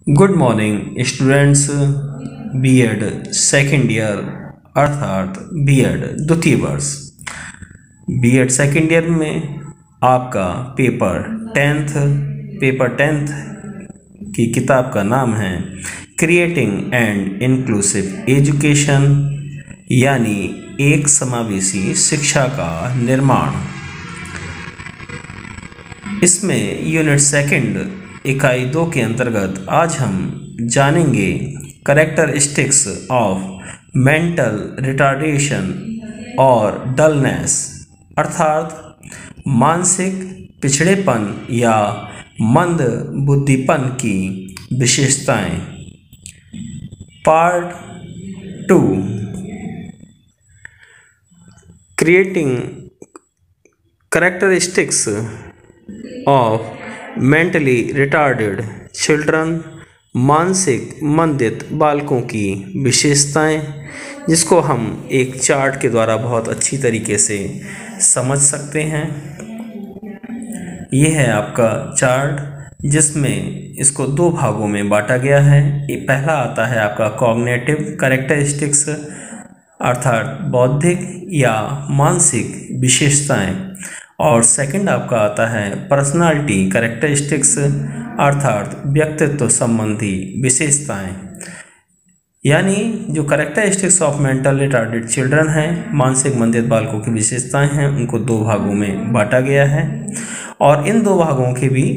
Good morning students. BEd second year अर्थात BEd द्वितीय वर्ष। बीएड सेकेंड ईयर में आपका पेपर टेंथ की किताब का नाम है क्रिएटिंग एंड इंक्लूसिव एजुकेशन, यानी एक समावेशी शिक्षा का निर्माण। इसमें यूनिट सेकंड इकाई 2 के अंतर्गत आज हम जानेंगे कैरेक्टरिस्टिक्स ऑफ मेंटल रिटार्डेशन और डलनेस, अर्थात मानसिक पिछड़ेपन या मंद बुद्धिपन की विशेषताएं। Part 2, creating characteristics of mentally retarded children, मानसिक मंदित बालकों की विशेषताएं, जिसको हम एक चार्ट के द्वारा बहुत अच्छी तरीके से समझ सकते हैं। यह है आपका चार्ट, जिसमें इसको 2 भागों में बांटा गया है। ये पहला आता है आपका कॉग्निटिव कैरेक्टरिस्टिक्स, अर्थात बौद्धिक या मानसिक विशेषताएं, और सेकंड आपका आता है पर्सनालिटी कैरेक्टरिस्टिक्स, अर्थात व्यक्तित्व संबंधी विशेषताएं। यानी जो characteristics of mental retarded children हैं, मानसिक मंदित बालकों की विशेषताएं हैं, उनको 2 भागों में बांटा गया है और इन 2 भागों के भी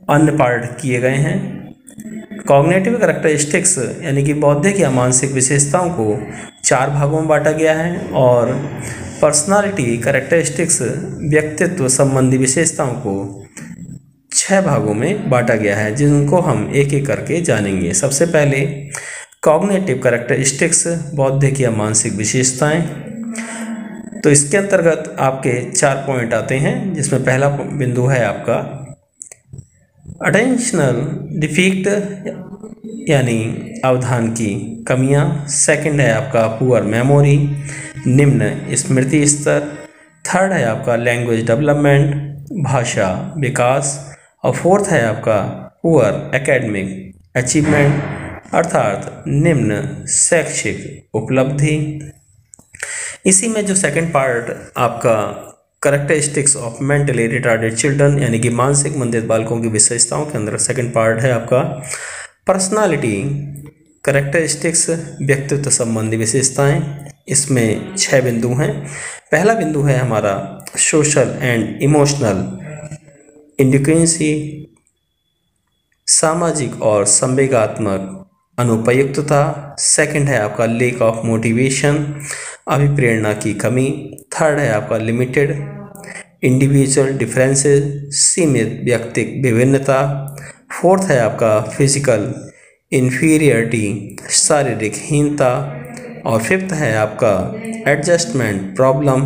अन्य पार्ट किए गए हैं। कॉग्निटिव कैरेक्टरिस्टिक्स यानी कि बौद्धिक या मानसिक विशेषताओं को 4 भागों में बांटा गया है और पर्सनालिटी कैरेक्टरिस्टिक्स व्यक्तित्व संबंधी विशेषताओं को 6 भागों में बांटा गया है, जिनको हम एक एक करके जानेंगे। सबसे पहले कॉग्निटिव कैरेक्टरिस्टिक्स, बौद्धिक या मानसिक विशेषताएं। तो इसके अंतर्गत आपके 4 पॉइंट आते हैं, जिसमें पहला बिंदु है आपका अटेंशनल डिफिक्ट यानी अवधान की कमियां। सेकंड है आपका पुअर मेमोरी, निम्न स्मृति स्तर। थर्ड है आपका लैंग्वेज डेवलपमेंट, भाषा विकास। और फोर्थ है आपका पुअर एकेडमिक अचीवमेंट, अर्थात निम्न शैक्षिक उपलब्धि। इसी में जो सेकंड पार्ट आपका characteristics of mentally retarded children यानी कि मानसिक मंदित बालकों की विशेषताओं के अंदर सेकंड पार्ट है आपका पर्सनालिटी कैरेक्टरिस्टिक्स, व्यक्तित्व संबंधी विशेषताएं। इसमें 6 बिंदु हैं। पहला बिंदु है हमारा सोशल एंड इमोशनल इंडिकेंसी, सामाजिक और संवेगात्मक अनुपयुक्तता। सेकंड है आपका लेक ऑफ मोटिवेशन, अभिप्रेरणा की कमी। थर्ड है आपका लिमिटेड इंडिविजुअल डिफरेंसेस, सीमित व्यक्तिक विभिन्नता। फोर्थ है आपका फिजिकल इन्फीरियरिटी, शारीरिक हीनता। और फिफ्थ है आपका एडजस्टमेंट प्रॉब्लम,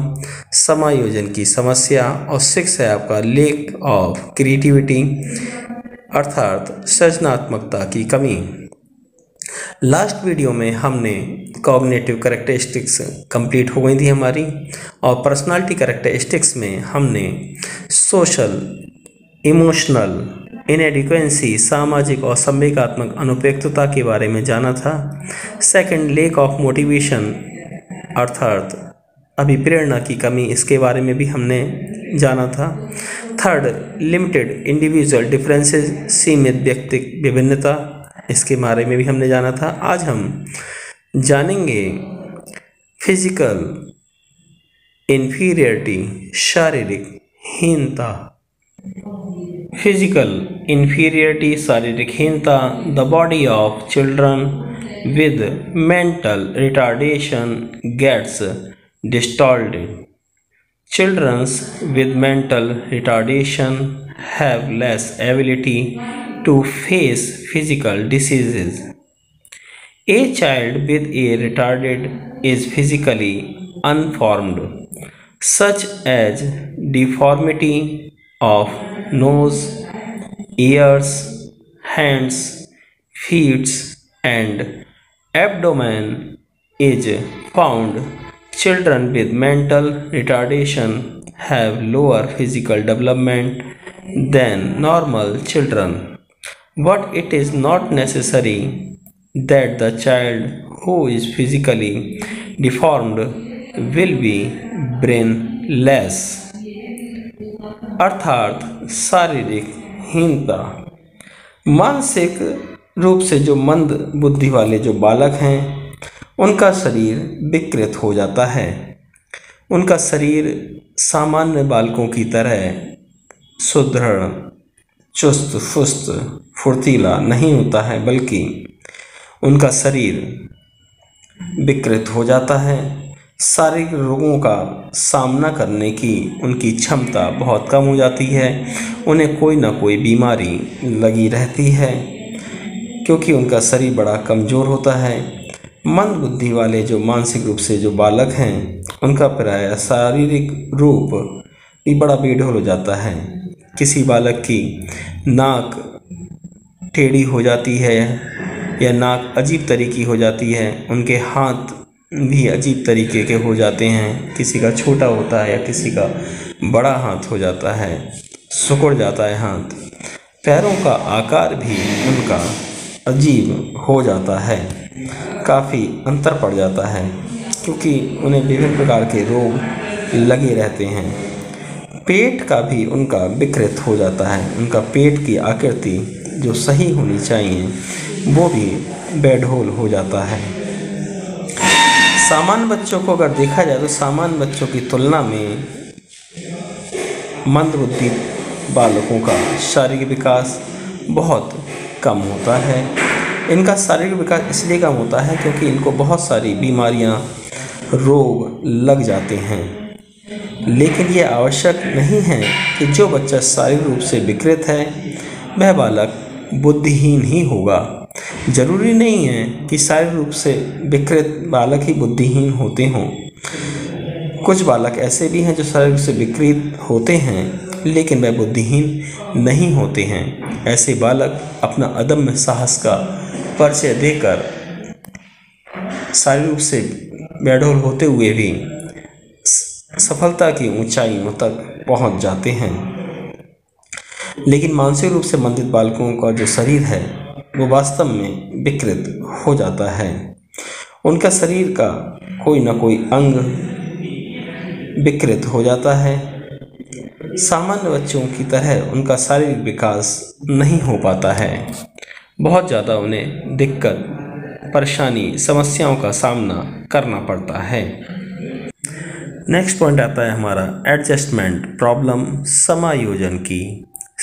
समायोजन की समस्या। और सिक्स है आपका लेक ऑफ क्रिएटिविटी, अर्थात सृजनात्मकता की कमी। लास्ट वीडियो में हमने कॉग्निटिव कैरेक्टरिस्टिक्स कंप्लीट हो गई थी हमारी, और पर्सनालिटी कैरेक्टरिस्टिक्स में हमने सोशल, इमोशनल इनएडिक्वेंसी, सामाजिक और संवेगात्मक अनुपयुक्तता के बारे में जाना था। सेकंड लेक ऑफ मोटिवेशन, अर्थात अभिप्रेरणा की कमी, इसके बारे में भी हमने जाना था। थर्ड लिमिटेड इंडिविजुअल डिफरेंसेस, सीमित व्यक्तिक विभिन्नता, इसके बारे में भी हमने जाना था। आज हम जानेंगे फिजिकल इन्फीरियरिटी, शारीरिक हीनता। फिजिकल इन्फीरियरिटी, शारीरिक हीनता। The body of children with mental retardation gets distorted. Children with mental retardation have less ability to face physical diseases. A child with a retarded is physically unformed, such as deformity of nose, ears, hands, feet, and abdomen is found. Children with mental retardation have lower physical development than normal children. But it is not necessary that the child who is physically deformed will be brainless, अर्थात शारीरिक हीनता। मानसिक रूप से जो मंद बुद्धि वाले जो बालक हैं उनका शरीर विकृत हो जाता है। उनका शरीर सामान्य बालकों की तरह सुदृढ़, चुस्त फुस्त, फुर्तीला नहीं होता है, बल्कि उनका शरीर विकृत हो जाता है। शारीरिक रोगों का सामना करने की उनकी क्षमता बहुत कम हो जाती है। उन्हें कोई ना कोई बीमारी लगी रहती है क्योंकि उनका शरीर बड़ा कमज़ोर होता है। मंद बुद्धि वाले जो मानसिक रूप से जो बालक हैं उनका प्रायः शारीरिक रूप भी बड़ा बेढोल हो जाता है। किसी बालक की नाक टेढ़ी हो जाती है या नाक अजीब तरीके की हो जाती है, उनके हाथ भी अजीब तरीके के हो जाते हैं। किसी का छोटा होता है या किसी का बड़ा हाथ हो जाता है, सिकुड़ जाता है हाथ। पैरों का आकार भी उनका अजीब हो जाता है, काफ़ी अंतर पड़ जाता है क्योंकि उन्हें विभिन्न प्रकार के रोग लगे रहते हैं। पेट का भी उनका विकृत हो जाता है। उनका पेट की आकृति जो सही होनी चाहिए वो भी बेढोल हो जाता है। सामान्य बच्चों को अगर देखा जाए तो सामान्य बच्चों की तुलना में मंदबुद्धि बालकों का शारीरिक विकास बहुत कम होता है। इनका शारीरिक विकास इसलिए कम होता है क्योंकि इनको बहुत सारी बीमारियां, रोग लग जाते हैं। लेकिन ये आवश्यक नहीं है कि जो बच्चा शारीरिक रूप से विकृत है वह बालक बुद्धिहीन ही होगा। जरूरी नहीं है कि शारीरिक रूप से विकृत बालक ही बुद्धिहीन होते हों। कुछ बालक ऐसे भी हैं जो शारीरिक रूप से विकृत होते हैं लेकिन वह बुद्धिहीन नहीं होते हैं। ऐसे बालक अपना अदम्य साहस का परिचय देकर शारीरिक रूप से बेढोल होते हुए भी सफलता की ऊंचाइयों तक पहुंच जाते हैं। लेकिन मानसिक रूप से मंदित बालकों का जो शरीर है वो वास्तव में विकृत हो जाता है। उनका शरीर का कोई ना कोई अंग विकृत हो जाता है। सामान्य बच्चों की तरह उनका शारीरिक विकास नहीं हो पाता है। बहुत ज़्यादा उन्हें दिक्कत, परेशानी, समस्याओं का सामना करना पड़ता है। नेक्स्ट पॉइंट आता है हमारा एडजस्टमेंट प्रॉब्लम, समायोजन की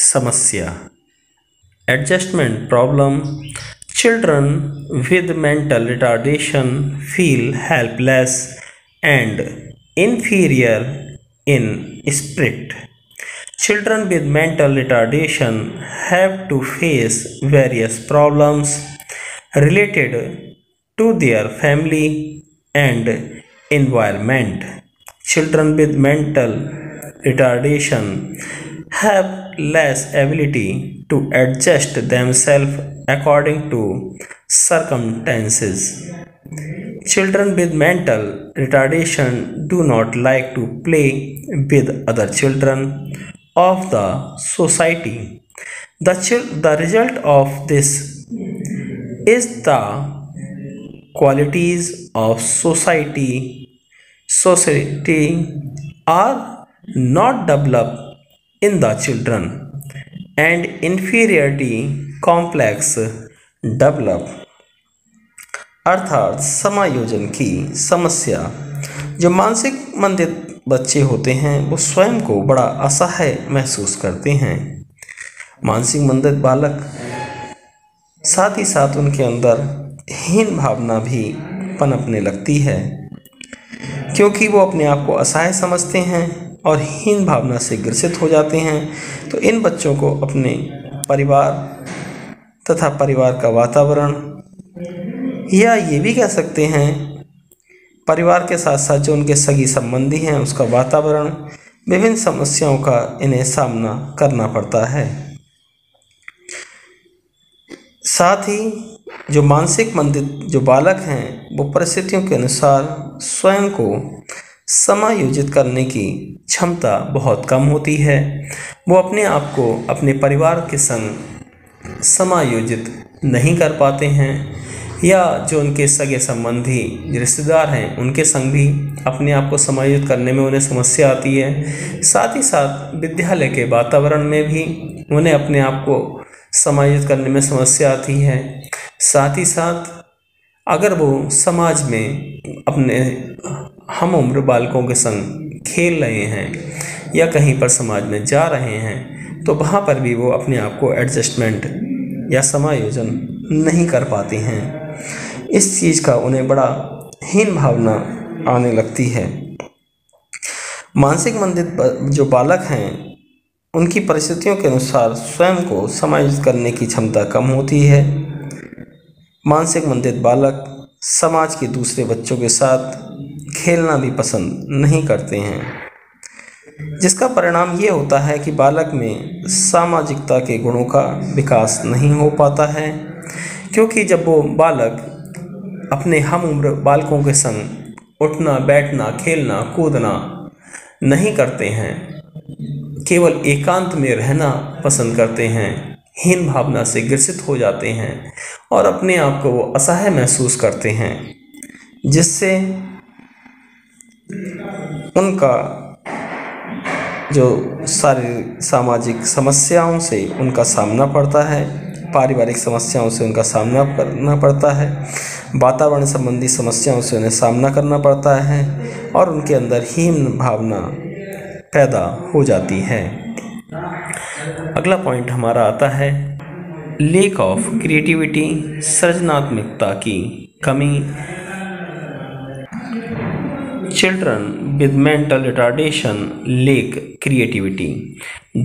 समस्या। Adjustment problem. Children with mental retardation feel helpless and inferior in spirit. Children with mental retardation have to face various problems related to their family and environment. Children with mental retardation have less ability to adjust themselves according to circumstances. Children with mental retardation do not like to play with other children of the society. The result of this is the qualities of society are not developed in the children and inferiority complex develop. अर्थात समायोजन की समस्या। जो मानसिक मंदित बच्चे होते हैं वो स्वयं को बड़ा असहाय महसूस करते हैं। मानसिक मंदित बालक साथ ही साथ उनके अंदर हीन भावना भी पनपने लगती है क्योंकि वो अपने आप को असहाय समझते हैं और हीन भावना से ग्रसित हो जाते हैं। तो इन बच्चों को अपने परिवार तथा परिवार का वातावरण, या ये भी कह सकते हैं परिवार के साथ साथ जो उनके सगी संबंधी हैं उसका वातावरण, विभिन्न समस्याओं का इन्हें सामना करना पड़ता है। साथ ही जो मानसिक मंदित जो बालक हैं वो परिस्थितियों के अनुसार स्वयं को समायोजित करने की क्षमता बहुत कम होती है। वो अपने आप को अपने परिवार के संग समायोजित नहीं कर पाते हैं, या जो उनके सगे संबंधी रिश्तेदार हैं उनके संग भी अपने आप को समायोजित करने में उन्हें समस्या आती है। साथ ही साथ विद्यालय के वातावरण में भी उन्हें अपने आप को समायोजित करने में समस्या आती है। साथ ही साथ अगर वो समाज में अपने हम उम्र बालकों के संग खेल रहे हैं या कहीं पर समाज में जा रहे हैं तो वहाँ पर भी वो अपने आप को एडजस्टमेंट या समायोजन नहीं कर पाते हैं। इस चीज़ का उन्हें बड़ा हीन भावना आने लगती है। मानसिक मंदित जो बालक हैं उनकी परिस्थितियों के अनुसार स्वयं को समायोजित करने की क्षमता कम होती है। मानसिक मंदित बालक समाज के दूसरे बच्चों के साथ खेलना भी पसंद नहीं करते हैं, जिसका परिणाम ये होता है कि बालक में सामाजिकता के गुणों का विकास नहीं हो पाता है, क्योंकि जब वो बालक अपने हम उम्र बालकों के संग उठना बैठना खेलना कूदना नहीं करते हैं, केवल एकांत में रहना पसंद करते हैं, हीन भावना से ग्रसित हो जाते हैं और अपने आप को वो असहाय महसूस करते हैं, जिससे उनका जो शारीरिक सामाजिक समस्याओं से उनका सामना पड़ता है, पारिवारिक समस्याओं से उनका सामना करना पड़ता है, वातावरण संबंधी समस्याओं से उन्हें सामना करना पड़ता है और उनके अंदर हीन भावना पैदा हो जाती है। अगला पॉइंट हमारा आता है लेक ऑफ क्रिएटिविटी, सृजनात्मकता की कमी। Children with mental retardation lack creativity.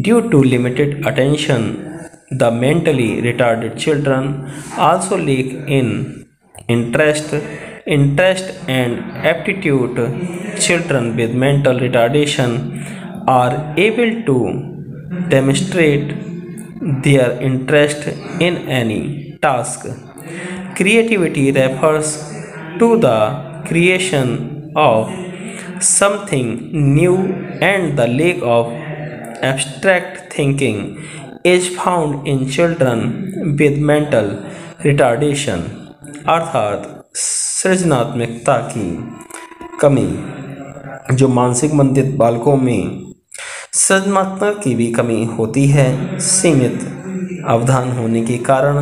Due to limited attention, the mentally retarded children also lack in interest and aptitude. Children with mental retardation are able to demonstrate their interest in any task. Creativity refers to the creation of something new, and the lack of abstract thinking is found in children with mental retardation। अर्थात सृजनात्मकता की कमी। जो मानसिक मंदित बालकों में सृजनात्मकता की भी कमी होती है, सीमित अवधान होने के कारण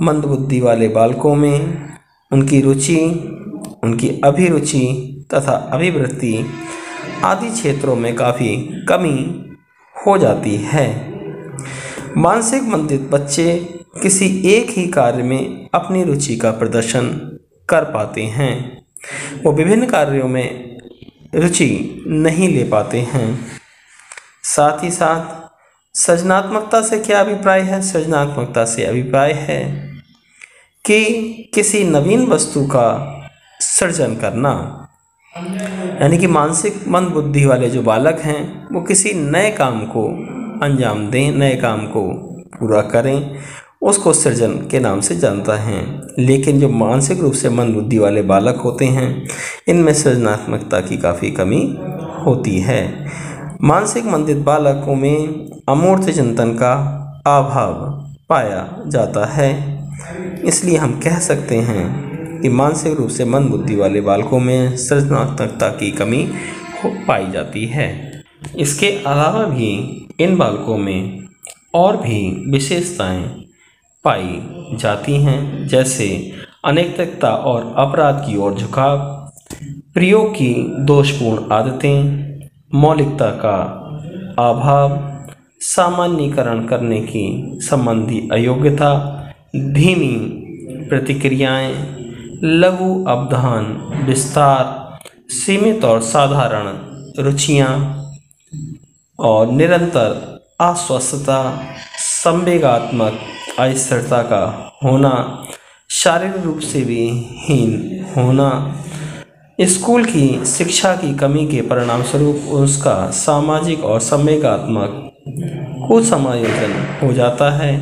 मंदबुद्धि वाले बालकों में उनकी रुचि, उनकी अभिरुचि तथा अभिवृत्ति आदि क्षेत्रों में काफ़ी कमी हो जाती है। मानसिक मंदित बच्चे किसी एक ही कार्य में अपनी रुचि का प्रदर्शन कर पाते हैं, वो विभिन्न कार्यों में रुचि नहीं ले पाते हैं। साथ ही साथ सृजनात्मकता से क्या अभिप्राय है? सृजनात्मकता से अभिप्राय है कि किसी नवीन वस्तु का सृजन करना, यानी कि मानसिक मंद बुद्धि वाले जो बालक हैं वो किसी नए काम को अंजाम दें, नए काम को पूरा करें, उसको सृजन के नाम से जानता है। लेकिन जो मानसिक रूप से मंद बुद्धि वाले बालक होते हैं इनमें सृजनात्मकता की काफ़ी कमी होती है। मानसिक मंदित बालकों में अमूर्त चिंतन का अभाव पाया जाता है, इसलिए हम कह सकते हैं कि मानसिक रूप से मंद बुद्धि वाले बालकों में सृजनात्मकता की कमी पाई जाती है। इसके अलावा भी इन बालकों में और भी विशेषताएं पाई जाती हैं, जैसे अनैतिकता और अपराध की ओर झुकाव, प्रयोग की दोषपूर्ण आदतें, मौलिकता का अभाव, सामान्यीकरण करने की संबंधी अयोग्यता, धीमी प्रतिक्रियाएं, लघु अवधान विस्तार, सीमित और साधारण रुचियां और निरंतर अस्वस्थता, संवेगात्मक अस्थिरता का होना, शारीरिक रूप से भी हीन होना, स्कूल की शिक्षा की कमी के परिणाम स्वरूप उसका सामाजिक और संवेगात्मक कुसमायोजन हो जाता है।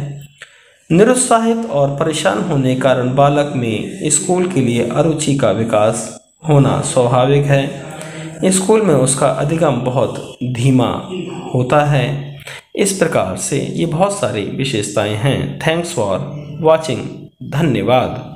निरुत्साहित और परेशान होने के कारण बालक में स्कूल के लिए अरुचि का विकास होना स्वाभाविक है। स्कूल में उसका अधिगम बहुत धीमा होता है। इस प्रकार से ये बहुत सारी विशेषताएं हैं। Thanks for watching. धन्यवाद।